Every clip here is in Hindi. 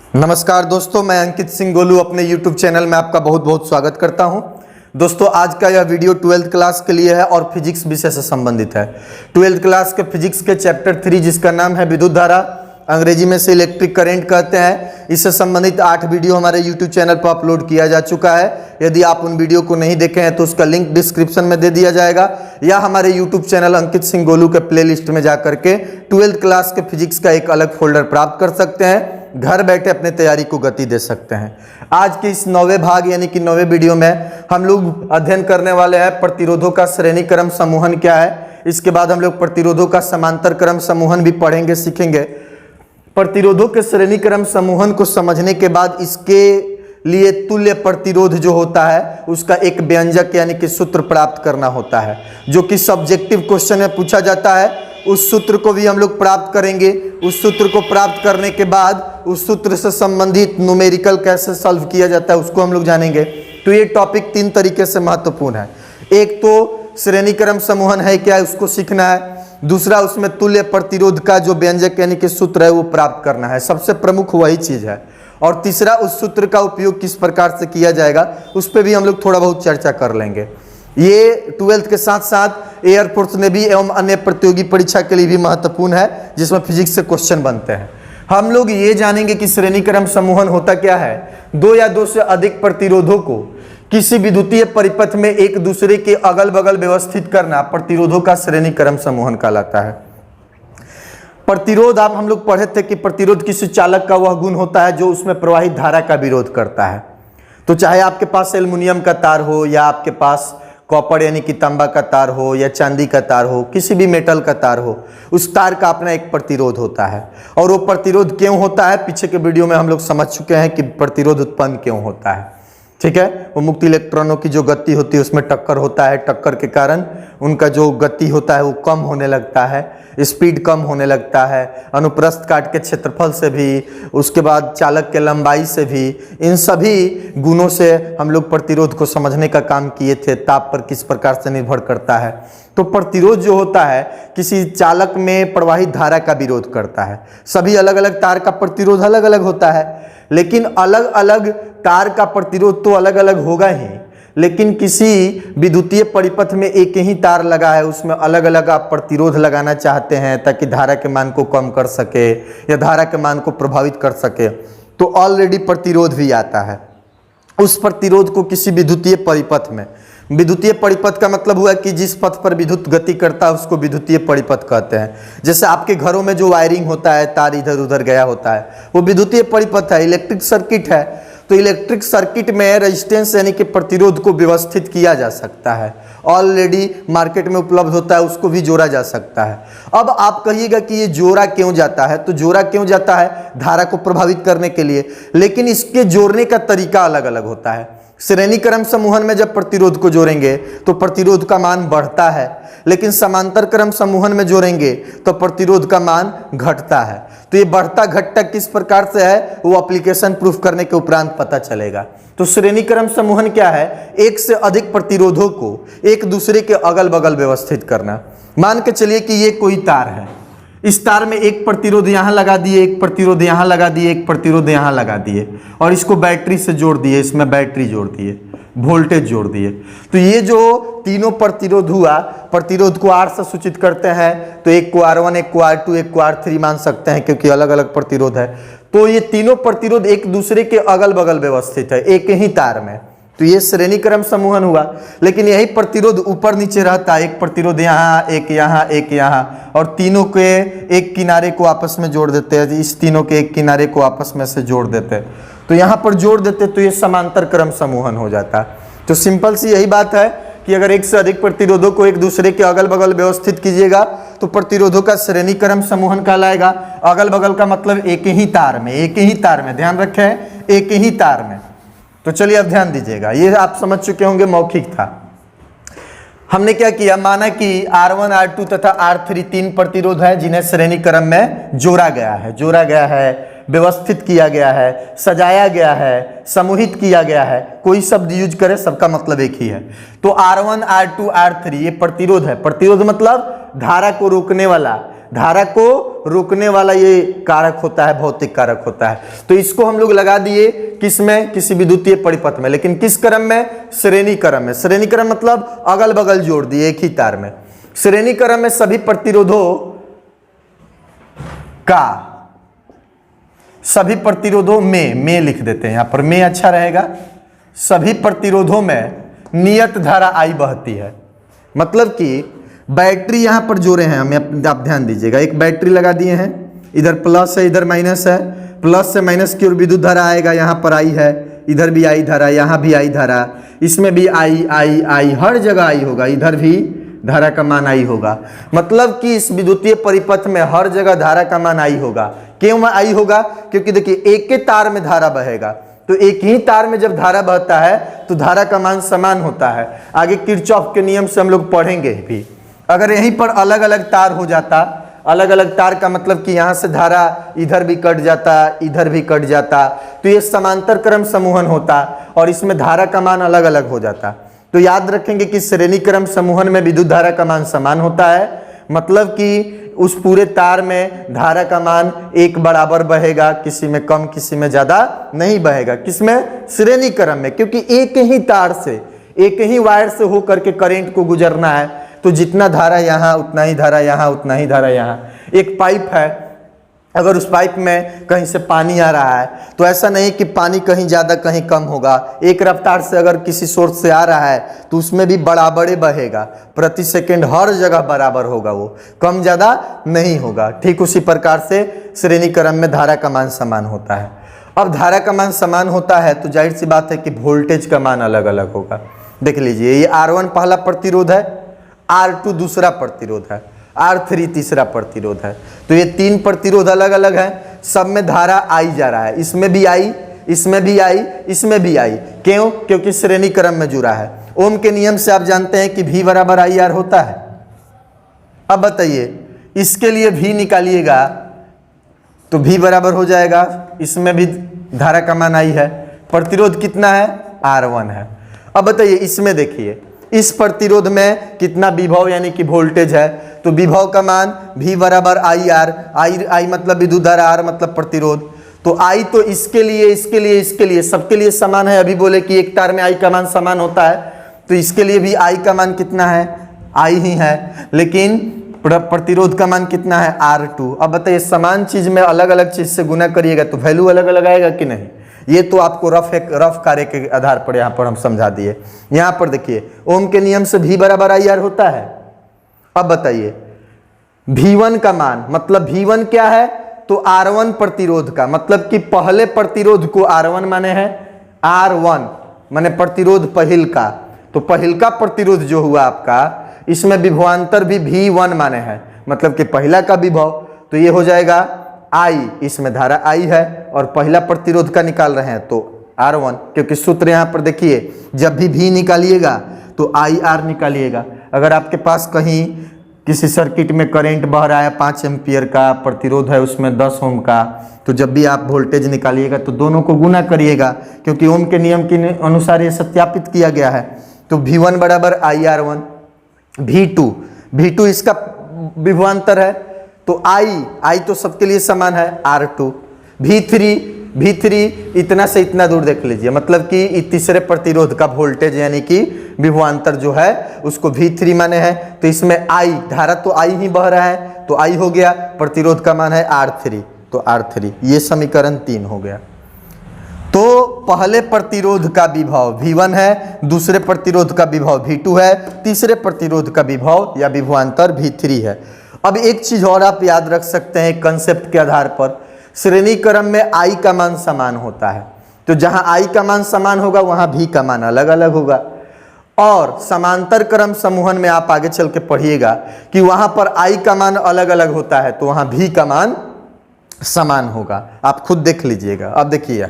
नमस्कार दोस्तों, मैं अंकित सिंह गोलू अपने YouTube चैनल में आपका बहुत बहुत स्वागत करता हूं। दोस्तों, आज का यह वीडियो 12th क्लास के लिए है और फिजिक्स विषय से संबंधित है। 12th क्लास के फिजिक्स के चैप्टर 3 जिसका नाम है विद्युत धारा, अंग्रेजी में से इलेक्ट्रिक करंट कहते हैं, इससे संबंधित 8 वीडियो हमारे YouTube चैनल पर अपलोड किया जा चुका है। यदि आप उन वीडियो को नहीं देखे हैं तो उसका लिंक डिस्क्रिप्शन में दे दिया जाएगा, या हमारे YouTube चैनल अंकित सिंह गोलू के प्लेलिस्ट में जाकर के 12th क्लास के फिजिक्स का एक अलग फोल्डर प्राप्त कर सकते हैं। घर बैठे अपने तैयारी को गति दे सकते हैं। आज के इस 9वें भाग यानी कि 9वें वीडियो में हम लोग अध्ययन करने वाले हैं प्रतिरोधों का श्रेणी क्रम समूहन क्या है। इसके बाद हम लोग प्रतिरोधों का समांतर क्रम समूहन भी पढ़ेंगे, सीखेंगे। प्रतिरोधों के श्रेणी क्रम समूहन को समझने के बाद इसके लिए तुल्य प्रतिरोध जो होता है उसका एक व्यंजक यानी कि सूत्र प्राप्त करना होता है, जो कि सब्जेक्टिव क्वेश्चन में पूछा जाता है। उस सूत्र को भी हम लोग प्राप्त करेंगे। उस सूत्र को प्राप्त करने के बाद उस सूत्र से संबंधित न्यूमेरिकल कैसे सॉल्व किया जाता है उसको हम लोग जानेंगे। तो ये टॉपिक 3 तरीके से महत्वपूर्ण है। एक तो श्रेणी क्रम समूहन है क्या, उसको सीखना है। दूसरा, उसमें तुल्य प्रतिरोध का जो व्यंजक यानी कि सूत्र है वो प्राप्त करना है, सबसे प्रमुख वही चीज है। और तीसरा, उस सूत्र का उपयोग किस प्रकार से किया जाएगा उस पर भी हम लोग थोड़ा बहुत चर्चा कर लेंगे। ये 12th के साथ साथ एयरफोर्स नेवी एवं अन्य प्रतियोगी परीक्षा के लिए भी महत्वपूर्ण है, जिसमें फिजिक्स से क्वेश्चन बनते हैं। हम लोग ये जानेंगे कि श्रेणी क्रम समूहन होता क्या है। 2 या 2 से अधिक प्रतिरोधों को किसी विद्युतीय परिपथ में एक दूसरे के अगल बगल व्यवस्थित करना प्रतिरोधों का श्रेणी क्रम समूहन कहलाता है। प्रतिरोध आप हम लोग पढ़े थे कि प्रतिरोध किसी चालक का वह गुण होता है जो उसमें प्रवाहित धारा का विरोध करता है। तो चाहे आपके पास एल्युमिनियम का तार हो, या आपके पास कॉपर यानी कि तांबा का तार हो, या चांदी का तार हो, किसी भी मेटल का तार हो, उस तार का अपना एक प्रतिरोध होता है। और वो प्रतिरोध क्यों होता है, पीछे के वीडियो में हम लोग समझ चुके हैं कि प्रतिरोध उत्पन्न क्यों होता है। ठीक है, वो मुक्त इलेक्ट्रॉनों की जो गति होती है उसमें टक्कर होता है, टक्कर के कारण उनका जो गति होता है वो कम होने लगता है, स्पीड कम होने लगता है, अनुप्रस्थ काट के क्षेत्रफल से भी, उसके बाद चालक के लंबाई से भी, इन सभी गुणों से हम लोग प्रतिरोध को समझने का काम किए थे। ताप पर किस प्रकार से निर्भर करता है। तो प्रतिरोध जो होता है किसी चालक में प्रवाहित धारा का विरोध करता है। सभी अलग अलग तार का प्रतिरोध अलग अलग होता है, लेकिन अलग अलग तार का प्रतिरोध तो अलग अलग होगा ही, लेकिन किसी विद्युतीय परिपथ में एक ही तार लगा है, उसमें अलग अलग आप प्रतिरोध लगाना चाहते हैं ताकि धारा के मान को कम कर सके या धारा के मान को प्रभावित कर सके, तो ऑलरेडी प्रतिरोध भी आता है। उस प्रतिरोध को किसी विद्युतीय परिपथ में, विद्युतीय परिपथ का मतलब हुआ कि जिस पथ पर विद्युत गति करता है उसको विद्युतीय परिपथ कहते हैं। जैसे आपके घरों में जो वायरिंग होता है, तार इधर उधर गया होता है, वो विद्युतीय परिपथ है, इलेक्ट्रिक सर्किट है। तो इलेक्ट्रिक सर्किट में रेजिस्टेंस यानी कि प्रतिरोध को व्यवस्थित किया जा सकता है, ऑलरेडी मार्केट में उपलब्ध होता है, उसको भी जोड़ा जा सकता है। अब आप कहिएगा कि ये जोड़ा क्यों जाता है, तो जोड़ा क्यों जाता है, धारा को प्रभावित करने के लिए, लेकिन इसके जोड़ने का तरीका अलग अलग होता है। श्रेणी क्रम समूहन में जब प्रतिरोध को जोड़ेंगे तो प्रतिरोध का मान बढ़ता है, लेकिन समांतर क्रम समूहन में जोड़ेंगे तो प्रतिरोध का मान घटता है। तो ये बढ़ता घटता किस प्रकार से है वो एप्लीकेशन प्रूफ करने के उपरांत पता चलेगा। तो श्रेणी क्रम समूहन क्या है, एक से अधिक प्रतिरोधों को एक दूसरे के अगल बगल व्यवस्थित करना। मान के चलिए कि ये कोई तार है, इस तार में एक प्रतिरोध यहाँ लगा दिए, एक प्रतिरोध यहाँ लगा दिए, एक प्रतिरोध यहाँ लगा दिए, और इसको बैटरी से जोड़ दिए, इसमें बैटरी जोड़ दिए, वोल्टेज जोड़ दिए। तो ये जो तीनों प्रतिरोध हुआ, प्रतिरोध को R से सूचित करते हैं, तो एक को R1, एक को R2, एक को R3 मान सकते हैं क्योंकि अलग अलग प्रतिरोध है। तो ये तीनों प्रतिरोध एक दूसरे के अगल बगल व्यवस्थित है एक ही तार में, तो ये श्रेणी क्रम समूहन हुआ। लेकिन यही प्रतिरोध ऊपर नीचे रहता है, एक प्रतिरोध यहाँ, एक यहाँ, एक यहाँ, और तीनों के एक किनारे को आपस में जोड़ देते हैं। इस तीनों के एक किनारे को आपस में से जोड़ देते हैं, तो यहाँ पर जोड़ देते तो ये समांतर क्रम समूहन हो जाता है। तो सिंपल सी यही बात है कि अगर एक से अधिक प्रतिरोधों को एक दूसरे के अगल बगल व्यवस्थित कीजिएगा तो प्रतिरोधों का श्रेणी क्रम समूहन कहलाएगा। अगल बगल का मतलब एक ही तार में, एक ही तार में, ध्यान रखें, एक ही तार में। तो चलिए अब ध्यान दीजिएगा, ये आप समझ चुके होंगे, मौखिक था। हमने क्या किया, माना कि R1, R2 तथा R3 3 प्रतिरोध है जिन्हें श्रेणी क्रम में जोड़ा गया है, व्यवस्थित किया गया है, सजाया गया है, समूहित किया गया है। कोई शब्द यूज करे सबका मतलब एक ही है। तो R1, R2, R3 ये प्रतिरोध है। प्रतिरोध मतलब धारा को रोकने वाला, धारा को रोकने वाला ये कारक होता है, भौतिक कारक होता है। तो इसको हम लोग लगा दिए किसमें, किसी विद्युतीय परिपथ में, लेकिन किस क्रम में, श्रेणी क्रम में। श्रेणी क्रम मतलब अगल बगल जोड़ दिए एक ही तार में। श्रेणी क्रम में सभी प्रतिरोधों का, सभी प्रतिरोधों में लिख देते हैं यहां पर, में अच्छा रहेगा। सभी प्रतिरोधों में नियत धारा I बहती है। मतलब कि बैटरी यहां पर जोड़े हैं हमें, आप ध्यान दीजिएगा। एक बैटरी लगा दिए हैं, इधर प्लस है इधर माइनस है, प्लस से माइनस की ओर विद्युत धारा आएगा, यहां पर I है, इधर भी I धारा, यहां भी I धारा, इसमें भी I, हर जगह I होगा, इधर भी धारा का मान I होगा। मतलब कि इस विद्युतीय परिपथ में हर जगह धारा का मान I होगा। क्यों I होगा? क्योंकि देखिए एक के तार में धारा बहेगा, तो एक ही तार में जब धारा बहता है तो धारा का मान समान होता है। आगे किरचॉफ के नियम से हम लोग पढ़ेंगे भी। अगर यहीं पर अलग अलग तार हो जाता, अलग अलग तार का मतलब कि यहाँ से धारा इधर भी कट जाता, इधर भी कट जाता, तो ये समांतर क्रम समूहन होता और इसमें धारा का मान अलग अलग हो जाता। तो याद रखेंगे कि श्रेणी क्रम समूहन में विद्युत धारा का मान समान होता है। मतलब कि उस पूरे तार में धारा का मान एक बराबर बहेगा, किसी में कम किसी में ज्यादा नहीं बहेगा। किसमें? श्रेणी क्रम में, क्योंकि एक ही तार से, एक ही वायर से होकर के करंट को गुजरना है, तो जितना धारा यहाँ उतना ही धारा यहाँ, उतना ही धारा यहाँ। एक पाइप है, अगर उस पाइप में कहीं से पानी आ रहा है तो ऐसा नहीं कि पानी कहीं ज़्यादा कहीं कम होगा। एक रफ्तार से अगर किसी सोर्स से आ रहा है तो उसमें भी बराबर बहेगा, प्रति सेकंड हर जगह बराबर होगा, वो कम ज़्यादा नहीं होगा। ठीक उसी प्रकार से श्रेणी क्रम में धारा का मान समान होता है। अब धारा का मान समान होता है तो जाहिर सी बात है कि वोल्टेज का मान अलग अलग होगा। देख लीजिए, ये R1 पहला प्रतिरोध है, R2 दूसरा प्रतिरोध है, R3 तीसरा प्रतिरोध है। तो ये तीन प्रतिरोध अलग अलग हैं, सब में धारा I जा रहा है, इसमें भी I, इसमें भी I, इसमें भी I। क्यों? क्योंकि श्रेणी क्रम में जुड़ा है। ओम के नियम से आप जानते हैं कि V बराबर IR होता है। अब बताइए, इसके लिए V निकालिएगा तो V बराबर हो जाएगा, इसमें भी धारा का मान I है, प्रतिरोध कितना है? R1 है। अब बताइए इसमें देखिए, इस प्रतिरोध में कितना विभव यानी कि वोल्टेज है, तो विभव का मान V बराबर IR, I मतलब विद्युत धारा, R मतलब प्रतिरोध। तो I तो इसके लिए, इसके लिए, इसके लिए, सबके लिए समान है। अभी बोले कि एक तार में I का मान समान होता है, तो इसके लिए भी I का मान कितना है? I ही है, लेकिन प्रतिरोध का मान कितना है? R2। अब बताइए, समान चीज में अलग अलग चीज से गुना करिएगा तो वैल्यू अलग अलग आएगा कि नहीं? ये तो आपको रफ कार्य के आधार पर यहाँ पर हम समझा दिए। यहाँ पर देखिए, ओम के नियम से V बराबर IR होता है। अब बताइए V1 का मान, मतलब V1 क्या है? तो R1 प्रतिरोध का, मतलब कि पहले प्रतिरोध को R1 माने हैं, R1 माने प्रतिरोध पहिल का। तो पहिल का प्रतिरोध जो हुआ आपका, इसमें विभवांतर भी V1 माने हैं, मतलब कि पहला का विभव, तो ये हो जाएगा I, इसमें धारा I है और पहला प्रतिरोध का निकाल रहे हैं तो R1, क्योंकि सूत्र यहाँ पर देखिए, जब भी V निकालिएगा तो IR निकालिएगा। अगर आपके पास कहीं किसी सर्किट में करंट बह रहा है 5 एम्पियर का, प्रतिरोध है उसमें 10 ओम का, तो जब भी आप वोल्टेज निकालिएगा तो दोनों को गुना करिएगा, क्योंकि ओम के नियम के अनुसार ये सत्यापित किया गया है। तो V1 बराबर IR1, V2 इसका विभवांतर है, तो I तो सबके लिए समान है, R2। V3 इतना से इतना दूर देख लीजिए, मतलब कि तीसरे प्रतिरोध का वोल्टेज यानी कि विभवांतर जो है उसको V3 माने हैं। तो इसमें I, धारा तो I ही बह रहा है, तो I हो गया, प्रतिरोध का मान है R3, तो R3। ये समीकरण 3 हो गया। तो पहले प्रतिरोध का विभव V1 है, दूसरे प्रतिरोध का विभव V2 है, तीसरे प्रतिरोध का विभव या विभवांतर V3 है। अब एक चीज और आप याद रख सकते हैं कंसेप्ट के आधार पर, श्रेणी क्रम में I का मान समान होता है, तो जहां I का मान समान होगा वहां V का मान अलग अलग होगा। और समांतर क्रम समूहन में आप आगे चल के पढ़िएगा कि वहां पर I का मान अलग अलग होता है, तो वहां V का मान समान होगा। आप खुद देख लीजिएगा। अब देखिए,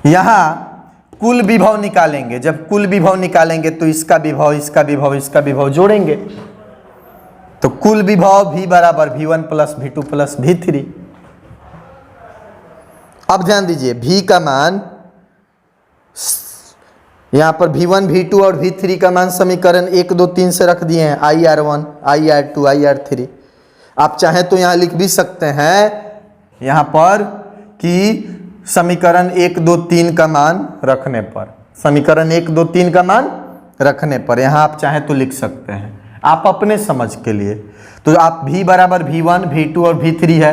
यहां कुल विभव निकालेंगे, जब कुल विभव निकालेंगे तो इसका विभव, इसका विभव, इसका विभव जोड़ेंगे, तो कुल विभव V बराबर V1 plus V2 plus V3। अब ध्यान दीजिए, V का मान यहाँ पर V1 V2 और V3 का मान समीकरण 1 2 3 से रख दिए हैं, IR1 IR2 IR3। आप चाहें तो यहाँ लिख भी सकते हैं यहाँ पर कि समीकरण 1 2 3 का मान रखने पर, समीकरण 1 2 3 का मान रखने पर यहाँ आप चाहें तो लिख सकते हैं आप अपने समझ के लिए। तो आप V बराबर V1 V2 और V3 है,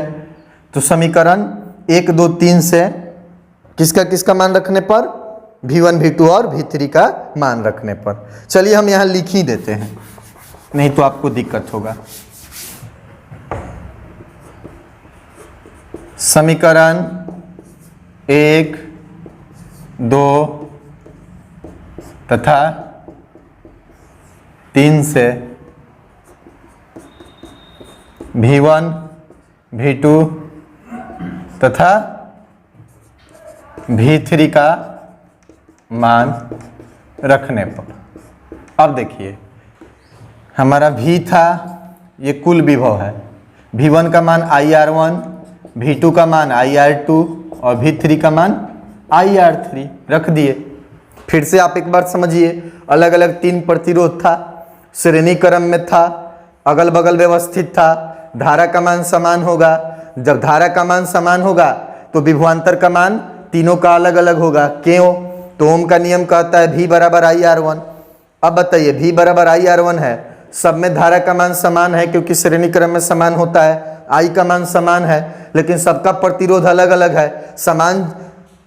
तो समीकरण 1 2 3 से किसका मान रखने पर, V1 V2 और V3 का मान रखने पर। चलिए हम यहाँ लिख ही देते हैं, नहीं तो आपको दिक्कत होगा। समीकरण 1 2 तथा 3 से V1 V2 तथा V3 का मान रखने पर। अब देखिए हमारा V था, ये कुल विभव है, V1 का मान IR1, V2 का मान IR2 और V3 का मान IR3 रख दिए। फिर से आप एक बार समझिए, अलग अलग 3 प्रतिरोध था, श्रेणी क्रम में था, अगल बगल व्यवस्थित था, धारा का मान समान होगा। जब धारा का मान समान होगा तो विभवांतर का मान तीनों का अलग अलग होगा। क्यों? तो ओम का नियम कहता है V बराबर IR1। अब बताइए V बराबर IR1 है, सब में धारा का मान समान है क्योंकि श्रेणी क्रम में समान होता है, I का मान समान है, लेकिन सबका प्रतिरोध अलग अलग है। समान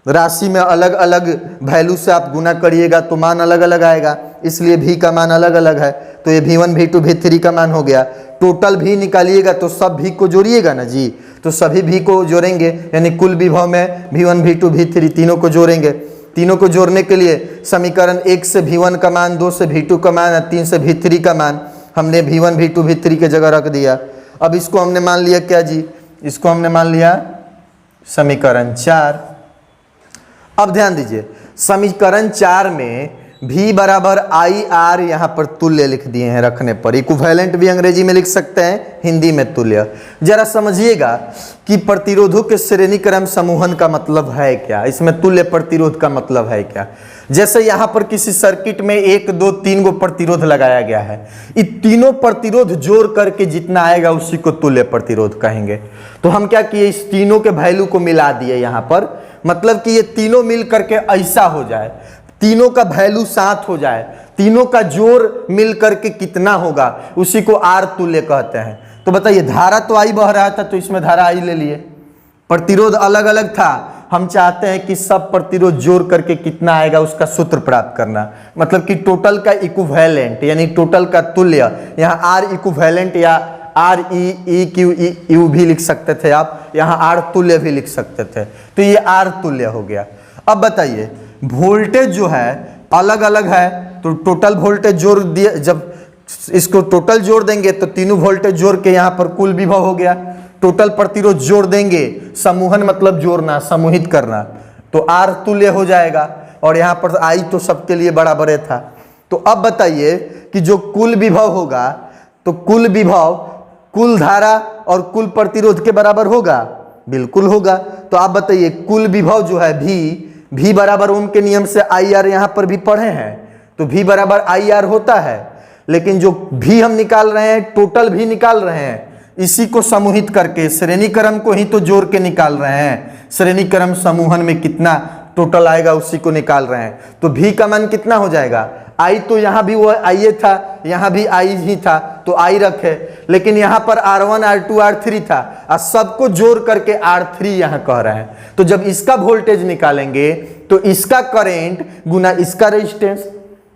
राशि में अलग अलग वैल्यू से आप गुना करिएगा तो मान अलग अलग आएगा, इसलिए V का मान अलग अलग है। तो ये V1 V2 V3 का मान हो गया। टोटल V निकालिएगा तो सब V को जोड़िएगा ना जी, तो सभी V को जोड़ेंगे, यानी कुल विभव में V1 V2 V3 तीनों को जोड़ेंगे। तीनों को जोड़ने के लिए समीकरण 1 से V1 का मान, 2 से V2 का मान, 3 से V3 का मान हमने V1 V2 V3 के जगह रख दिया। अब इसको हमने मान लिया क्या जी, इसको हमने मान लिया समीकरण 4। अब ध्यान दीजिए, समीकरण 4 में V बराबर IR यहाँ पर तुल्य लिख दिए हैं रखने पर। इक्विवेलेंट भी अंग्रेजी में लिख सकते हैं, हिंदी में तुल्य। जरा समझिएगा कि प्रतिरोधों के श्रेणी क्रम समूहन का मतलब है क्या, इसमें तुल्य प्रतिरोध का मतलब है क्या। जैसे यहाँ पर किसी सर्किट में 1 2 3 गो प्रतिरोध लगाया गया है, ये तीनों प्रतिरोध जोड़ करके जितना आएगा उसी को तुल्य प्रतिरोध कहेंगे। तो हम क्या किए, इस तीनों के वैल्यू को मिला दिए यहाँ पर, मतलब कि ये तीनों मिल करके ऐसा हो जाए, तीनों का वैल्यू 7 हो जाए, तीनों का जोड़ मिल करके कितना होगा उसी को R तुल्य कहते हैं। तो बताइए, धारा तो I बह रहा था तो इसमें धारा I ले लिए, प्रतिरोध अलग अलग था, हम चाहते हैं कि सब प्रतिरोध जोड़ करके कितना आएगा उसका सूत्र प्राप्त करना, मतलब कि टोटल का इक्विवेलेंट यानी टोटल का तुल्य। यहाँ R इक्विवेलेंट या REEQ भी लिख सकते थे आप, यहाँ R तुल्य भी लिख सकते थे, तो ये R तुल्य हो गया। अब बताइए, वोल्टेज जो है अलग अलग है, तो टोटल वोल्टेज जोड़ दिया, जब इसको टोटल जोड़ देंगे तो तीनों वोल्टेज जोड़ के यहाँ पर कुल विभव हो गया। टोटल प्रतिरोध जोड़ देंगे, समूहन मतलब जोड़ना, समूहित करना, तो R तुल्य हो जाएगा, और यहाँ पर I तो सबके लिए बराबर था। तो अब बताइए कि जो कुल विभव होगा, तो कुल विभव कुल धारा और कुल प्रतिरोध के बराबर होगा, बिल्कुल होगा। तो आप बताइए, कुल विभव जो है V बराबर ओम के नियम से IR यहाँ पर भी पढ़े हैं, तो V बराबर IR होता है, लेकिन जो V हम निकाल रहे हैं टोटल V निकाल रहे हैं, इसी को समूहित करके श्रेणी क्रम को ही तो जोड़ के निकाल रहे हैं। श्रेणी क्रम समूहन में कितना टोटल आएगा उसी को निकाल रहे हैं। तो V का मान कितना हो जाएगा, I तो यहाँ भी वो I था, यहाँ भी I ही था, तो I रखे, लेकिन यहाँ पर R1 R2 R3 था, और सबको जोड़ करके R3 यहाँ कह रहे हैं। तो जब इसका वोल्टेज निकालेंगे तो इसका करेंट गुना इसका रेजिस्टेंस,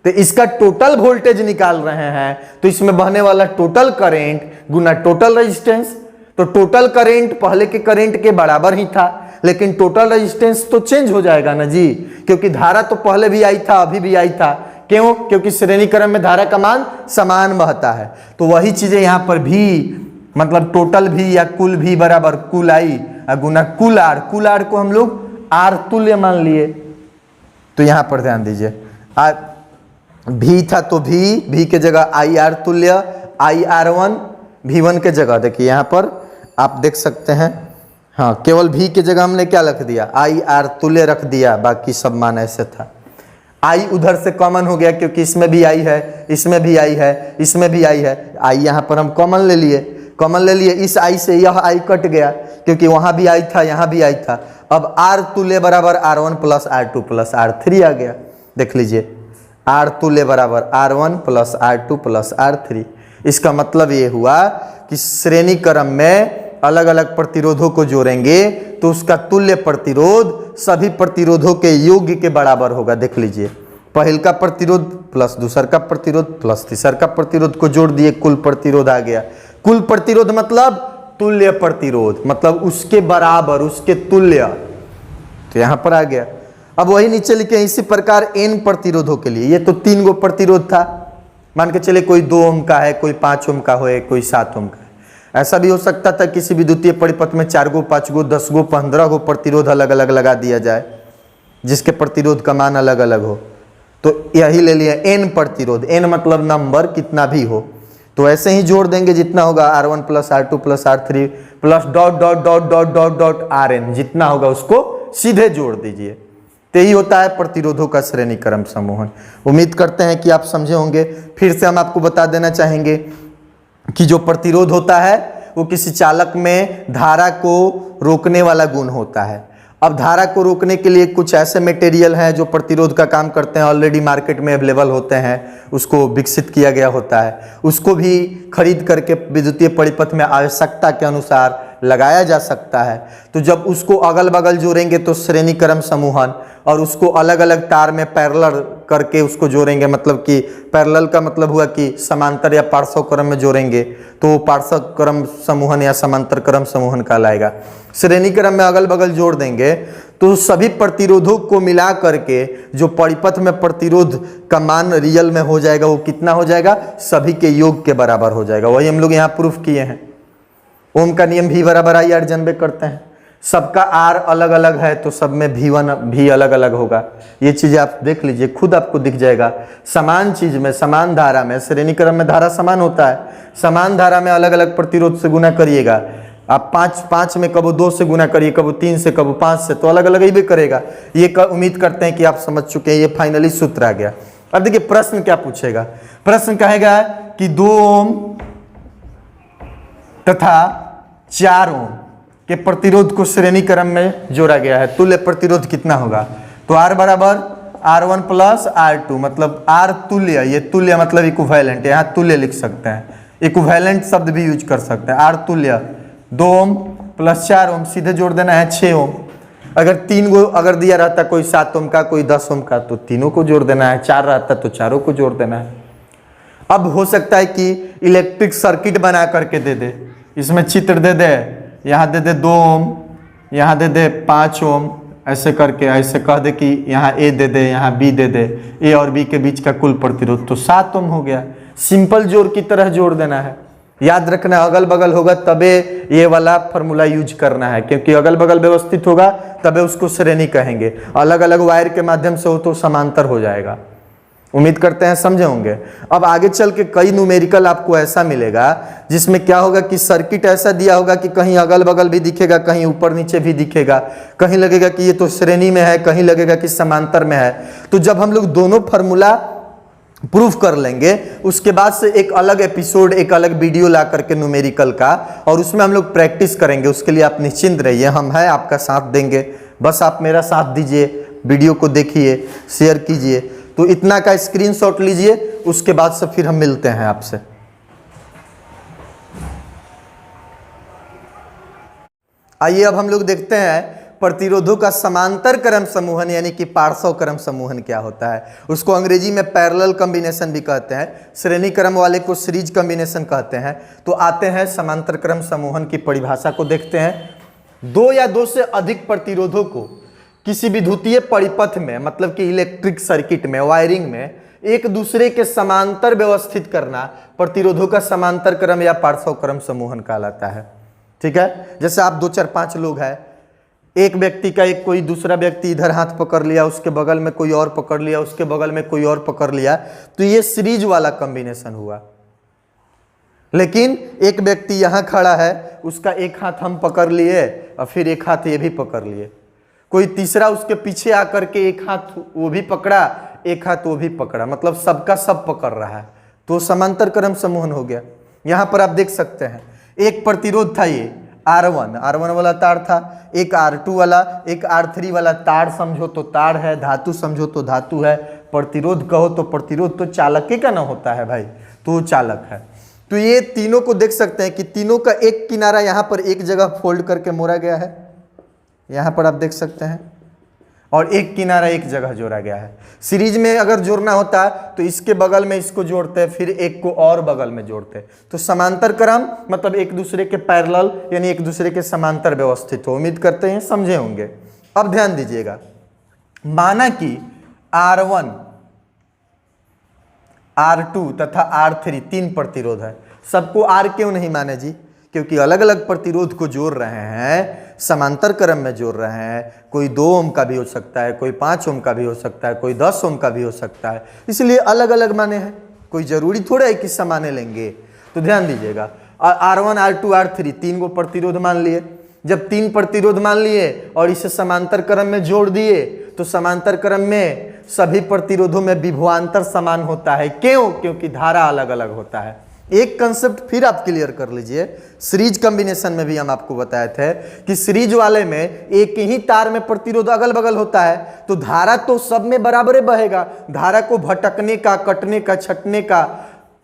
तो इसका टोटल वोल्टेज निकाल रहे हैं, तो इसमें बहने वाला टोटल करेंट गुना टोटल रेजिस्टेंस। तो टोटल करेंट पहले के करेंट के बराबर ही था, लेकिन टोटल रेजिस्टेंस तो चेंज हो जाएगा ना जी, क्योंकि धारा तो पहले भी आई था अभी भी आई था। क्यों? क्योंकि श्रेणी क्रम में धारा का मान समान बहता है। तो वही चीजें यहाँ पर भी, मतलब टोटल भी या कुल भी बराबर कुल I गुना कुल R। कुल R को हम लोग R तुल्य मान लिए। तो यहाँ पर ध्यान दीजिए, V था तो V के जगह IR तुल्य, IR1 V1 के जगह, देखिए यहाँ पर आप देख सकते हैं, हाँ केवल V के जगह हमने क्या रख दिया, IR तुल्य रख दिया, बाकी सब मान ऐसे था। आई उधर से कॉमन हो गया क्योंकि इसमें भी आई है, इसमें भी आई है, इसमें भी आई है। आई यहाँ पर हम कॉमन ले लिए, कॉमन ले लिए। इस आई से यह आई कट गया क्योंकि वहाँ भी आई था, यहाँ भी आई था। अब आर तुल्य बराबर R1 plus R2 plus R3 आ गया। देख लीजिए, आर तुल्य बराबर R1 plus R2 plus R3। इसका मतलब ये हुआ कि श्रेणी क्रम में अलग अलग प्रतिरोधों को जोड़ेंगे तो उसका तुल्य प्रतिरोध सभी प्रतिरोधों के योग के बराबर होगा। देख लीजिए, पहल का प्रतिरोध प्लस दूसर का प्रतिरोध प्लस तीसर का प्रतिरोध को जोड़ दिए, कुल प्रतिरोध आ गया। कुल प्रतिरोध मतलब तुल्य प्रतिरोध, मतलब उसके बराबर, उसके तुल्य, तो यहां पर आ गया। अब वही नीचे लिखे इसी प्रकार n प्रतिरोधों के लिए, ये तो 3 गो प्रतिरोध था, मान के चले कोई 2 ओम का है, कोई 5 ओम का हो, कोई 7 ओम का है। ऐसा भी हो सकता था किसी विद्युतीय परिपथ में 4 गो, 5 गो, 10 गो, 15 गो प्रतिरोध अलग अलग लगा दिया जाए, जिसके प्रतिरोध का मान अलग अलग हो। तो यही ले लिया n प्रतिरोध, n मतलब नंबर कितना भी हो, तो ऐसे ही जोड़ देंगे जितना होगा R1 plus R2 plus R3 plus dot dot dot dot dot dot Rn, जितना होगा उसको सीधे जोड़ दीजिए। तो यही होता है प्रतिरोधों का श्रेणी क्रम समूहन। उम्मीद करते हैं कि आप समझे होंगे। फिर से हम आपको बता देना चाहेंगे कि जो प्रतिरोध होता है वो किसी चालक में धारा को रोकने वाला गुण होता है। अब धारा को रोकने के लिए कुछ ऐसे मटेरियल हैं जो प्रतिरोध का काम करते हैं, ऑलरेडी मार्केट में अवेलेबल होते हैं, उसको विकसित किया गया होता है, उसको भी खरीद करके विद्युतीय परिपथ में आवश्यकता के अनुसार लगाया जा सकता है। तो जब उसको अगल बगल जोड़ेंगे तो श्रेणी क्रम समूहन, और उसको अलग अलग तार में पैरेलल करके उसको जोड़ेंगे, मतलब कि पैरेलल का मतलब हुआ कि समांतर या पार्श्व क्रम में जोड़ेंगे तो पार्श्व क्रम समूहन या समांतर क्रम समूहन कहलाएगा। श्रेणी क्रम में अगल बगल जोड़ देंगे तो सभी प्रतिरोधों को मिला करके जो परिपथ में प्रतिरोध का मान रियल में हो जाएगा वो कितना हो जाएगा, सभी के योग के बराबर हो जाएगा। वही हम लोग यहाँ प्रूफ किए हैं। ओम का नियम V बराबर I R जनबे करते हैं। सबका R अलग अलग है तो सब में V1 भी अलग अलग होगा। ये चीजें आप देख लीजिए, खुद आपको दिख जाएगा। समान चीज में, समान धारा में, श्रेणी क्रम में धारा समान होता है, समान धारा में अलग अलग प्रतिरोध से गुना करिएगा। आप 5 में कबो 2 से गुना करिए, कबो 3 से, कबो 5 से, तो अलग अलग ही भी करेगा। ये उम्मीद करते हैं कि आप समझ चुके हैं। ये फाइनली सूत्र आ गया। अब देखिए प्रश्न क्या पूछेगा। प्रश्न कहेगा कि 2 ओम तथा 4 ओम के प्रतिरोध को श्रेणी क्रम में जोड़ा गया है, तुल्य प्रतिरोध कितना होगा। तो R बराबर R1 प्लस R2, मतलब R तुल्य, ये तुल्य मतलब इक्विवेलेंट, यहाँ तुल्य लिख सकते हैं, इक्विवेलेंट शब्द भी यूज कर सकते हैं। R तुल्य 2 ओम प्लस 4 ओम, सीधे जोड़ देना है 6 ओम। अगर 3 गो अगर दिया रहता, कोई 7 ओम का, कोई 10 ओम का, तो तीनों को जोड़ देना है। 4 रहता तो चारों को जोड़ देना है। अब हो सकता है कि इलेक्ट्रिक सर्किट बना करके दे दे, इसमें चित्र दे दे, यहाँ दे दे 2 ओम, यहाँ दे दे 5 ओम, ऐसे करके ऐसे कह दे कि यहाँ A दे दे, यहाँ B दे दे, A और B के बीच का कुल प्रतिरोध तो 7 ओम हो गया। सिंपल जोड़ की तरह जोड़ देना है। याद रखना अगल बगल होगा तबे ये वाला फॉर्मूला यूज करना है, क्योंकि अगल बगल व्यवस्थित होगा तबे उसको श्रेणी कहेंगे। अलग अलग वायर के माध्यम से हो तो समांतर हो जाएगा। उम्मीद करते हैं समझे होंगे। अब आगे चल के कई न्यूमेरिकल आपको ऐसा मिलेगा जिसमें क्या होगा कि सर्किट ऐसा दिया होगा कि कहीं अगल बगल भी दिखेगा, कहीं ऊपर नीचे भी दिखेगा, कहीं लगेगा कि ये तो श्रेणी में है, कहीं लगेगा कि समांतर में है। तो जब हम लोग दोनों फॉर्मूला प्रूफ कर लेंगे उसके बाद से एक अलग एपिसोड, एक अलग वीडियो ला करके न्यूमेरिकल का, और उसमें हम लोग प्रैक्टिस करेंगे। उसके लिए आप निश्चिंत रहिए, हम हैं, आपका साथ देंगे। बस आप मेरा साथ दीजिए, वीडियो को देखिए, शेयर कीजिए। तो इतना का स्क्रीनशॉट लीजिए, उसके बाद से फिर हम मिलते हैं आपसे। आइए अब हम लोग देखते हैं प्रतिरोधों का समांतर क्रम समूहन यानी कि पार्श्व क्रम समूहन क्या होता है। उसको अंग्रेजी में पैरेलल कॉम्बिनेशन भी कहते हैं, श्रेणी क्रम वाले को सीरीज कॉम्बिनेशन कहते हैं। तो आते हैं समांतर क्रम समूहन की परिभाषा को देखते हैं। 2 या 2 से अधिक प्रतिरोधों को किसी विद्युतीय परिपथ में, मतलब कि इलेक्ट्रिक सर्किट में, वायरिंग में एक दूसरे के समांतर व्यवस्थित करना प्रतिरोधों का समांतर क्रम या पार्श्व क्रम समूहन कहलाता है। ठीक है, जैसे आप 2, 4, 5 लोग हैं, एक व्यक्ति का एक कोई दूसरा व्यक्ति इधर हाथ पकड़ लिया, उसके बगल में कोई और पकड़ लिया, उसके बगल में कोई और पकड़ लिया, तो ये सीरीज वाला कॉम्बिनेशन हुआ। लेकिन एक व्यक्ति यहां खड़ा है, उसका एक हाथ हम पकड़ लिए और फिर एक हाथ ये भी पकड़ लिए, कोई तीसरा उसके पीछे आकर के एक हाथ वो भी पकड़ा, एक हाथ वो भी पकड़ा, मतलब सबका सब पकड़ रहा है, तो समांतर क्रम समूहन हो गया। यहां पर आप देख सकते हैं एक प्रतिरोध था, ये R1 वाला तार था, एक R2 वाला, एक R3 वाला। तार समझो तो तार है, धातु समझो तो धातु है, प्रतिरोध कहो तो प्रतिरोध तो चालक का ना होता है भाई, तो चालक है। तो ये तीनों को देख सकते हैं कि तीनों का एक किनारा यहां पर एक जगह फोल्ड करके मोड़ा गया है, यहां पर आप देख सकते हैं, और एक किनारा एक जगह जोड़ा गया है। सीरीज में अगर जोड़ना होता तो इसके बगल में इसको जोड़ते, फिर एक को और बगल में जोड़ते। तो समांतर क्रम मतलब एक दूसरे के पैरेलल, यानी एक दूसरे के समांतर व्यवस्थित हो। उम्मीद करते हैं समझे होंगे। अब ध्यान दीजिएगा, माना कि R1, R2 तथा R3 तीन प्रतिरोध है। सबको R क्यों नहीं माने जी? क्योंकि अलग अलग प्रतिरोध को जोड़ रहे हैं, समांतर क्रम में जोड़ रहे हैं। कोई 2 ओम का भी हो सकता है, कोई 5 ओम का भी हो सकता है, कोई 10 ओम का भी हो सकता है, इसलिए अलग अलग माने हैं। कोई जरूरी थोड़ा है कि समाने लेंगे। तो ध्यान दीजिएगा, R1, R2, R3 तीन को प्रतिरोध मान लिए। जब तीन प्रतिरोध मान लिए और इसे समांतर क्रम में जोड़ दिए, तो समांतर क्रम में सभी प्रतिरोधों में विभवांतर समान होता है। क्यों? क्योंकि धारा अलग अलग होता है। एक कंसेप्ट फिर आप क्लियर कर लीजिए, सीरीज कॉम्बिनेशन में भी हम आपको बताए थे कि सीरीज वाले में एक ही तार में प्रतिरोध अगल बगल होता है, तो धारा तो सब में बराबर बहेगा। धारा को भटकने का, कटने का, छटने का,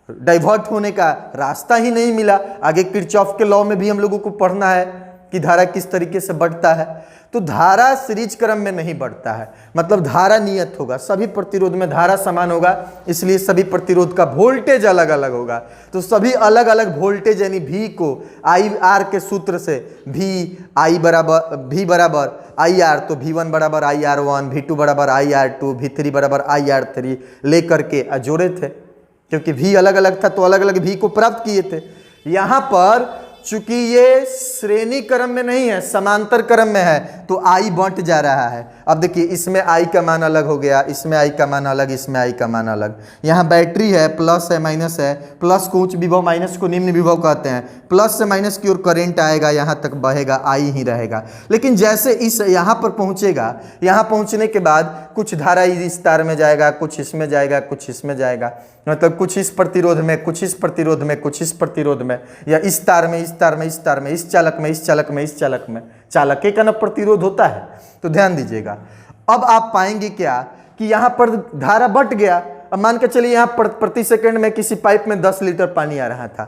डाइवर्ट होने का रास्ता ही नहीं मिला। आगे किरचॉफ के लॉ में भी हम लोगों को पढ़ना है कि धारा किस तरीके से बढ़ता है। तो धारा सीरीज क्रम में नहीं बढ़ता है, मतलब धारा नियत होगा, सभी प्रतिरोध में धारा समान होगा, इसलिए सभी प्रतिरोध का वोल्टेज अलग अलग होगा। तो सभी अलग अलग वोल्टेज यानी V को IR के सूत्र से V बराबर IR, तो V1 बराबर IR1, V2 बराबर IR2, V3 बराबर IR3 लेकर के जोड़े थे। क्योंकि V अलग अलग था तो अलग अलग V को प्राप्त किए थे। यहां पर चूंकि ये श्रेणी क्रम में नहीं है, समांतर क्रम में है, तो I बंट जा रहा है। अब देखिए, इसमें I का मान अलग हो गया, इसमें I का मान अलग, इसमें I का मान अलग। यहाँ बैटरी है, प्लस है, माइनस है। प्लस को उच्च विभव, माइनस को निम्न विभव कहते हैं। प्लस से माइनस की ओर करंट आएगा, यहाँ तक बहेगा, I ही रहेगा। लेकिन जैसे इस यहाँ पर पहुँचेगा, यहाँ पहुँचने के बाद कुछ धारा इस तार में जाएगा, कुछ इसमें जाएगा, कुछ इसमें जाएगा, मतलब कुछ इस प्रतिरोध में, कुछ इस प्रतिरोध में, कुछ इस प्रतिरोध में, या इस तार में, इस तार में, इस तार में, इस चालक में, इस चालक में, इस चालक में। चालक का ना प्रतिरोध होता है। तो ध्यान दीजिएगा, अब आप पाएंगे क्या कि यहाँ पर धारा बढ़ गया। अब मान के चलिए यहाँ प्रति सेकंड में किसी पाइप में 10 लीटर पानी आ रहा था,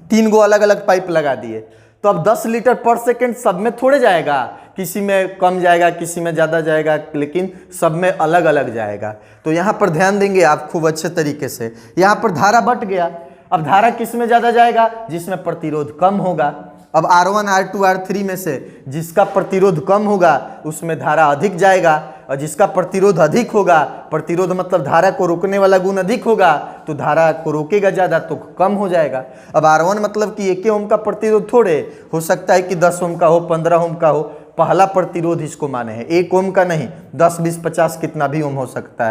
3 गो अलग अलग पाइप लगा दिए, तो अब 10 लीटर पर सेकंड सब में थोड़े जाएगा, किसी में कम जाएगा, किसी में ज़्यादा जाएगा, लेकिन सब में अलग अलग जाएगा। तो यहाँ पर ध्यान देंगे आप खूब अच्छे तरीके से। यहाँ पर धारा बढ़ गया, अब धारा किस में ज़्यादा जाएगा? जिसमें प्रतिरोध कम होगा। अब R1, R2, R3 में से जिसका प्रतिरोध कम होगा उसमें धारा अधिक जाएगा, और जिसका प्रतिरोध अधिक होगा, प्रतिरोध मतलब धारा को रोकने वाला गुण अधिक होगा, तो धारा को रोकेगा ज़्यादा तो कम हो जाएगा। अब R1 मतलब कि 1 ओम का प्रतिरोध थोड़े हो सकता है कि 10 ओम का हो, 15 ओम का हो। पहला प्रतिरोध इसको माने हैं, 1 ओम का नहीं, 10, 20, 50 कितना भी ओम हो सकता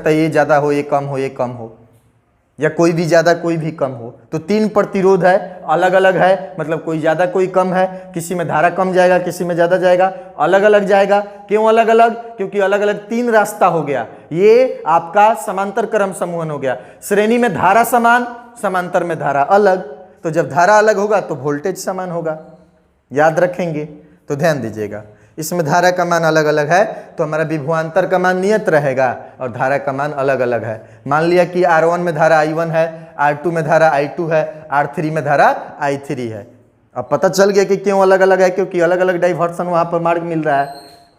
है ये ज़्यादा हो, ये कम हो, ये कम हो, या कोई भी ज़्यादा कोई भी कम हो। तो 3 प्रतिरोध है, अलग अलग है, मतलब कोई ज़्यादा कोई कम है, किसी में धारा कम जाएगा, किसी में ज़्यादा जाएगा, अलग अलग जाएगा। क्यों अलग अलग? क्योंकि अलग अलग 3 रास्ता हो गया। ये आपका समांतर क्रम समूहन हो गया। श्रेणी में धारा समान, समांतर में धारा अलग। तो जब धारा अलग होगा तो वोल्टेज समान होगा, याद रखेंगे। तो ध्यान दीजिएगा, इसमें धारा का मान अलग अलग है तो हमारा विभवांतर का मान नियत रहेगा और धारा का मान अलग अलग है। मान लिया कि R1 में धारा I1 है, R2 में धारा I2 है, R3 में धारा I3 है। अब पता चल गया कि क्यों अलग अलग है, क्योंकि अलग अलग डाइवर्सन वहां पर मार्ग मिल रहा है,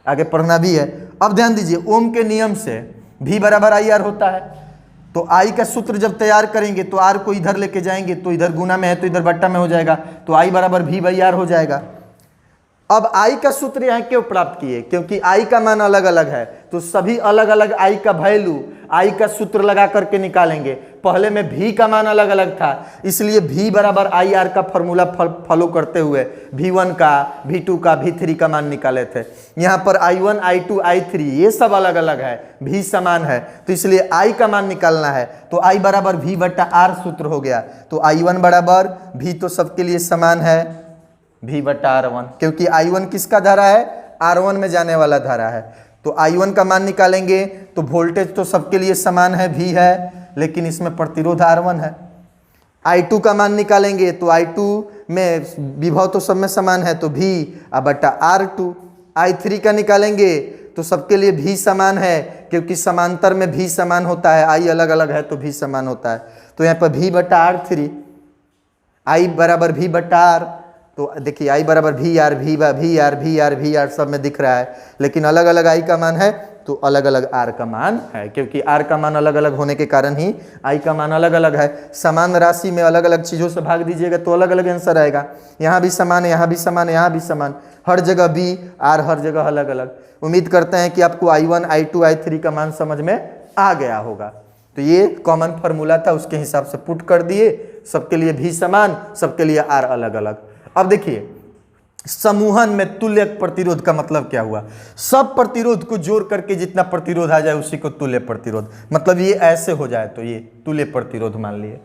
आगे पढ़ना भी है। अब ध्यान दीजिए, ओम के नियम से V बराबर IR होता है, तो I का सूत्र जब तैयार करेंगे तो R को इधर लेके जाएंगे, तो इधर गुना में है तो इधर बट्टा में हो जाएगा, तो I बराबर V/R हो जाएगा। अब I का सूत्र यहाँ क्यों प्राप्त किए? क्योंकि I का मान अलग अलग है, तो सभी अलग अलग I का वैल्यू I का सूत्र लगा करके निकालेंगे। पहले में V का मान अलग अलग था, इसलिए V बराबर IR का फॉर्मूला फॉलो करते हुए V1 का, V2 का, V3 का मान निकाले थे। यहाँ पर I1, I2, I3 ये सब अलग अलग है, V समान है, तो इसलिए I का मान निकालना है। तो I बराबर V/R सूत्र हो गया। तो I1 बराबर V तो सबके लिए समान है V/R1, क्योंकि I1 किसका धारा है? R1 में जाने वाला धारा है। तो I1 का मान निकालेंगे तो वोल्टेज तो सबके लिए समान है, V है, लेकिन इसमें प्रतिरोध R1 है। I2 का मान निकालेंगे तो I2 में विभव तो सब में समान है, तो V बटा R2। I3 का निकालेंगे तो सबके लिए V समान है, क्योंकि समांतर में V समान होता है, I अलग अलग है तो V समान होता है। तो यहाँ पर V बटा R3, I बराबर V बटा R। तो देखिए I बराबर वी आर वी आर सब में दिख रहा है, लेकिन अलग अलग I का मान है तो अलग अलग R का मान है, क्योंकि R का मान अलग अलग होने के कारण ही I का मान अलग अलग है। समान राशि में अलग अलग चीज़ों से भाग दीजिएगा तो अलग अलग आंसर आएगा। यहाँ भी समान है, यहाँ भी समान है, यहाँ भी समान, हर जगह B R हर जगह अलग अलग। उम्मीद करते हैं कि आपको I1 I2 I3 का मान समझ में आ गया होगा। तो ये कॉमन फार्मूला था, उसके हिसाब से पुट कर दिए, सबके लिए भी समान, सबके लिए R अलग अलग। अब देखिए समूहन में तुल्यक प्रतिरोध का मतलब क्या हुआ? सब प्रतिरोध को जोड़ करके जितना प्रतिरोध आ जाए उसी को तुल्य प्रतिरोध, मतलब ये ऐसे हो जाए तो ये तुल्य प्रतिरोध मान लिए।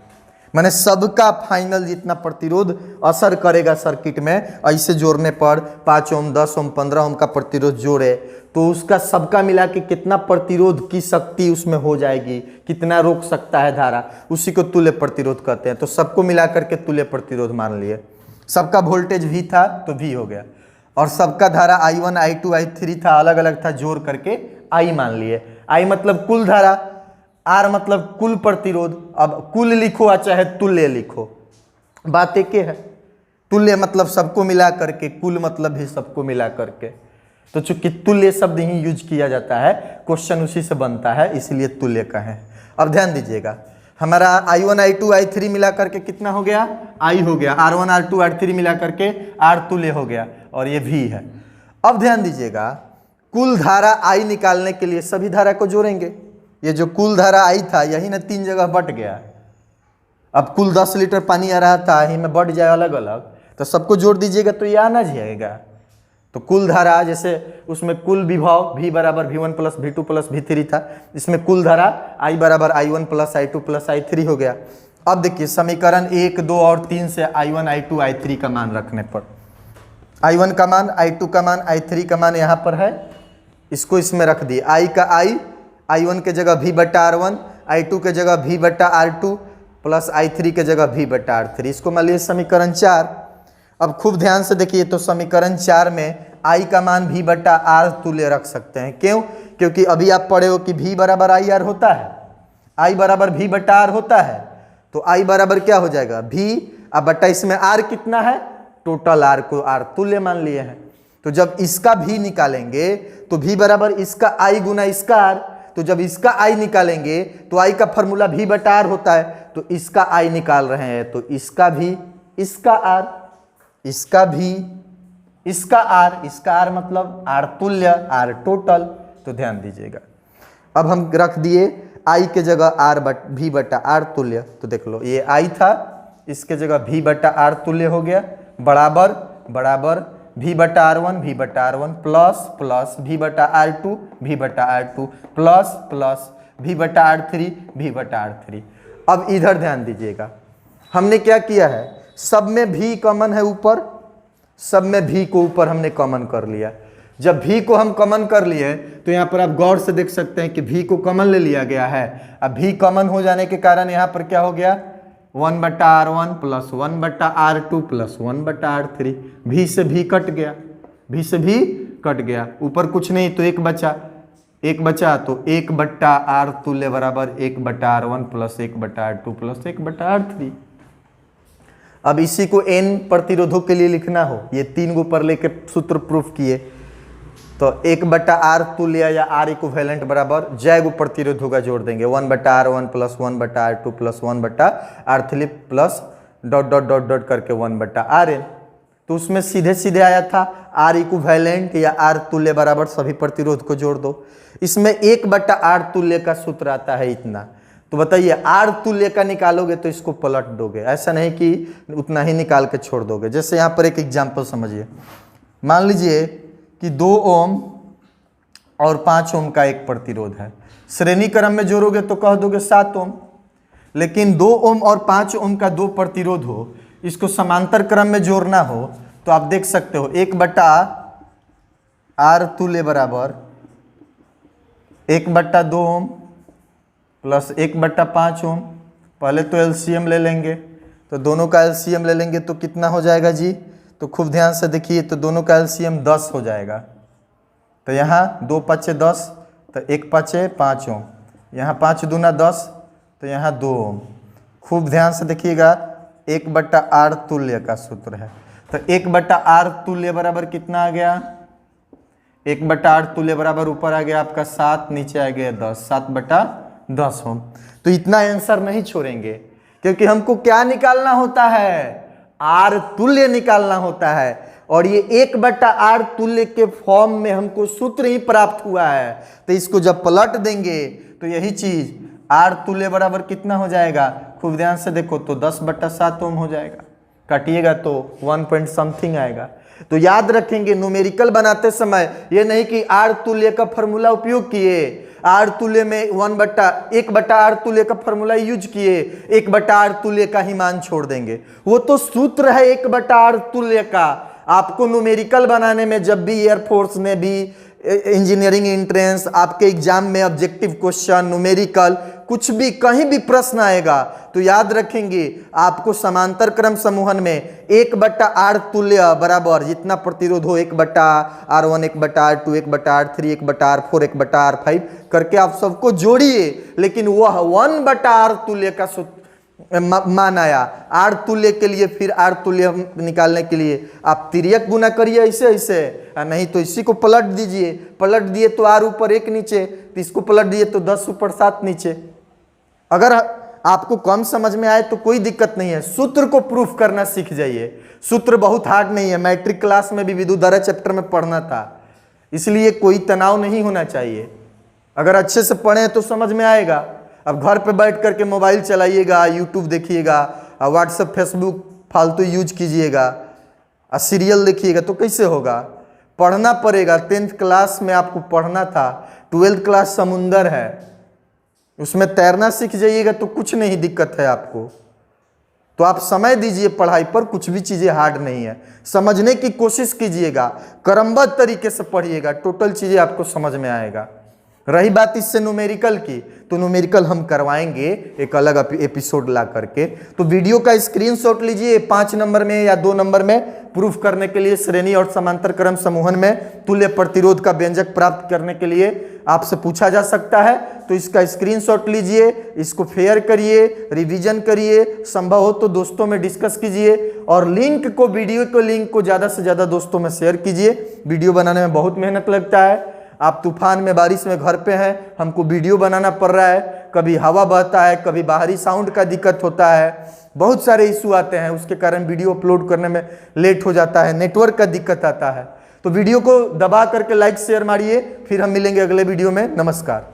माने सबका फाइनल जितना प्रतिरोध असर करेगा सर्किट में, ऐसे जोड़ने पर 5 ओम 10 ओम 15 ओम का प्रतिरोध जोड़े तो उसका सबका मिला के कितना प्रतिरोध की शक्ति उसमें हो जाएगी, कितना रोक सकता है धारा, उसी को तुल्य प्रतिरोध कहते हैं। तो सबको मिला करके तुल्य प्रतिरोध मान लिए। सबका वोल्टेज V था तो V हो गया, और सबका धारा I1 I2 I3 था, अलग अलग था, जोड़ करके I मान लिए। I मतलब कुल धारा, R मतलब कुल प्रतिरोध। अब कुल लिखो या चाहे तुल्य लिखो, बात एक है। तुल्य मतलब सबको मिला करके, कुल मतलब भी सबको मिला करके। तो चूंकि तुल्य शब्द ही यूज किया जाता है, क्वेश्चन उसी से बनता है, इसलिए तुल्य का है। अब ध्यान दीजिएगा, हमारा I1 I2 I3 मिला करके कितना हो गया? I हो गया। R1 R2 R3 मिला करके R तुल्य हो गया, और ये V है। अब ध्यान दीजिएगा, कुल धारा I निकालने के लिए सभी धारा को जोड़ेंगे। ये जो कुल धारा I था यही ना 3 जगह बट गया। अब कुल 10 लीटर पानी आ रहा था, यही में बट जाए अलग अलग, तो सबको जोड़ दीजिएगा तो ये आना जाएगा। तो कुल धारा, जैसे उसमें कुल विभव V बराबर V1 plus V2 plus V3 था, इसमें कुल धारा I बराबर I1 plus I2 plus I3 हो गया। अब देखिए समीकरण 1, 2 और 3 से I1 I2 I3 का मान रखने पर, I1 का मान, I2 का मान, I3 का मान यहाँ पर है, इसको इसमें रख दिए। I का I1 के जगह V बटा R1, I2 के जगह V बटा R2 प्लस I3 के जगह V बटा R3, इसको मान लिए समीकरण 4। अब खूब ध्यान से देखिए, तो समीकरण 4 में I का मान V बटा R तुल्य रख सकते हैं। क्यों? क्योंकि अभी आप पढ़े हो कि V बराबर IR होता है, I बराबर V बटा R होता है, तो I बराबर क्या हो जाएगा? V अब बटा इसमें R कितना है? टोटल R को R तुल्य मान लिए हैं। तो जब इसका V निकालेंगे तो V बराबर इसका I गुना इसका R, तो जब इसका I निकालेंगे तो I का फॉर्मूला V बटा R होता है, तो इसका I निकाल रहे हैं तो इसका V, इसका R, इसका भी, इसका R, इसका R मतलब R तुल्य, R टोटल। तो ध्यान दीजिएगा, अब हम रख दिए I के जगह V बटा R तुल्य। तो देख लो, ये I था, इसके जगह V बटा R तुल्य हो गया, बराबर बराबर V बटा R1 प्लस प्लस V बटा R2 प्लस प्लस V बटा R3। अब इधर ध्यान दीजिएगा, हमने क्या किया है, सब में V कॉमन है ऊपर, सब में V को ऊपर हमने कॉमन कर लिया। जब V को हम कॉमन कर लिए तो यहाँ पर आप गौर से देख सकते हैं कि V को कॉमन ले लिया गया है। अब V कॉमन हो जाने के कारण यहाँ पर क्या हो गया, 1 बटा R1 प्लस 1 बटा R2 प्लस 1 बटा R3। V से V कट गया, V से V कट गया, ऊपर कुछ नहीं तो एक बचा, तो 1 बटा R तुल्य बराबर 1 बटा R1 प्लस 1 बटा R2 प्लस 1 बटा R3। अब इसी को n प्रतिरोधों के लिए लिखना हो, ये 3 ऊपर लेके सूत्र प्रूफ किए, तो 1 बटा R तुल्य या R इक्विवेलेंट बराबर जय गो प्रतिरोधों का जोड़ देंगे, 1 बटा R1 प्लस 1 बटा R2 प्लस 1 बटा R3 plus dot dot dot dot करके 1 बटा Rn। तो उसमें सीधे सीधे आया था R इक्विवेलेंट या R तुल्य बराबर सभी प्रतिरोध को जोड़ दो। इसमें 1 बटा R तुल्य का सूत्र आता है इतना, तो बताइए R तुल्य का निकालोगे तो इसको पलट दोगे, ऐसा नहीं कि उतना ही निकाल के छोड़ दोगे। जैसे यहाँ पर एक एग्जाम्पल समझिए, मान लीजिए कि 2 ओम और 5 ओम का एक प्रतिरोध है, श्रेणी क्रम में जोड़ोगे तो कह दोगे 7 ओम, लेकिन 2 ओम और 5 ओम का 2 प्रतिरोध हो, इसको समांतर क्रम में जोड़ना हो तो आप देख सकते हो 1 बटा R तुल्य बराबर 1/2 ओम प्लस 1/5 ओम। पहले तो एलसीएम ले लेंगे, तो दोनों का एलसीएम ले लेंगे तो कितना हो जाएगा जी? तो खूब ध्यान से देखिए, तो दोनों का एलसीएम 10 हो जाएगा। तो यहाँ 2 5 10, तो 1 5 5 ओम, यहाँ 5 दूना 10, तो यहाँ 2 ओम। खूब ध्यान से देखिएगा, 1/R तुल्य का सूत्र है। तो 1/R तुल्य बराबर कितना आ गया? 1/R तुल्य बराबर ऊपर आ गया आपका 7, नीचे आ गया 10, 7/10 ओम। तो इतना आंसर नहीं छोड़ेंगे, क्योंकि हमको क्या निकालना होता है? R तुल्य निकालना होता है। और ये 1/R तुल्य के फॉर्म में हमको सूत्र ही प्राप्त हुआ है। तो इसको जब पलट देंगे तो यही चीज R तुल्य बराबर कितना हो जाएगा? खूब ध्यान से देखो, तो 10/7 ओम हो जाएगा। काटिएगा तो 1 पॉइंट समथिंग आएगा। तो याद रखेंगे, न्यूमेरिकल बनाते समय ये नहीं कि R तुल्य का फॉर्मूला उपयोग किए, R तुल्य में 1/R तुल्य का फॉर्मूला यूज किए, 1/R तुल्य का ही मान छोड़ देंगे। वो तो सूत्र है 1/R तुल्य का। आपको न्यूमेरिकल बनाने में जब भी एयरफोर्स में भी, इंजीनियरिंग एंट्रेंस, आपके एग्जाम में ऑब्जेक्टिव क्वेश्चन, न्यूमेरिकल, कुछ भी कहीं भी प्रश्न आएगा तो याद रखेंगे आपको समांतर क्रम समूहन में 1/R तुल्य बराबर जितना प्रतिरोध हो 1/R1, 1/R2, 1/R3, 1/R4, 1/R5 करके आप सबको जोड़िए। लेकिन वह 1/R तुल्य का मान आया। R तुल्य के लिए फिर R तुल्य निकालने के लिए आप तिर्यक गुना करिए ऐसे ऐसे, नहीं तो इसी को पलट दीजिए। पलट दिए तो R ऊपर 1 नीचे, तो इसको पलट दिए तो 10 ऊपर 7 नीचे। अगर आपको कम समझ में आए तो कोई दिक्कत नहीं है, सूत्र को प्रूफ करना सीख जाइए। सूत्र बहुत हार्ड नहीं है, मैट्रिक क्लास में भी विद्युतधारा चैप्टर में पढ़ना था, इसलिए कोई तनाव नहीं होना चाहिए। अगर अच्छे से पढ़ें तो समझ में आएगा। अब घर पे बैठ करके मोबाइल चलाइएगा, यूट्यूब देखिएगा, व्हाट्सएप फेसबुक फालतू यूज कीजिएगा, सीरियल देखिएगा तो कैसे होगा? पढ़ना पड़ेगा। 10th क्लास में आपको पढ़ना था, 12th क्लास समुंदर है, उसमें तैरना सीख जाइएगा तो कुछ नहीं दिक्कत है आपको। तो आप समय दीजिए पढ़ाई पर, कुछ भी चीज़ें हार्ड नहीं है। समझने की कोशिश कीजिएगा, क्रमबद्ध तरीके से पढ़िएगा, टोटल चीज़ें आपको समझ में आएगा। रही बात इससे न्यूमेरिकल की, तो न्यूमेरिकल हम करवाएंगे एक अलग एपिसोड ला करके। तो वीडियो का स्क्रीनशॉट लीजिए, 5 नंबर में या 2 नंबर में प्रूफ करने के लिए श्रेणी और समांतर क्रम समूहन में तुल्य प्रतिरोध का व्यंजक प्राप्त करने के लिए आपसे पूछा जा सकता है। तो इसका स्क्रीनशॉट लीजिए, इसको शेयर करिए, रिवीजन करिए, संभव हो तो दोस्तों में डिस्कस कीजिए, और लिंक को, वीडियो को लिंक को ज़्यादा से ज़्यादा दोस्तों में शेयर कीजिए। वीडियो बनाने में बहुत मेहनत लगता है। आप तूफान में, बारिश में घर पे हैं, हमको वीडियो बनाना पड़ रहा है, कभी हवा बहता है, कभी बाहरी साउंड का दिक्कत होता है, बहुत सारे इशू आते हैं, उसके कारण वीडियो अपलोड करने में लेट हो जाता है, नेटवर्क का दिक्कत आता है। तो वीडियो को दबा करके लाइक शेयर मारिए। फिर हम मिलेंगे अगले वीडियो में। नमस्कार।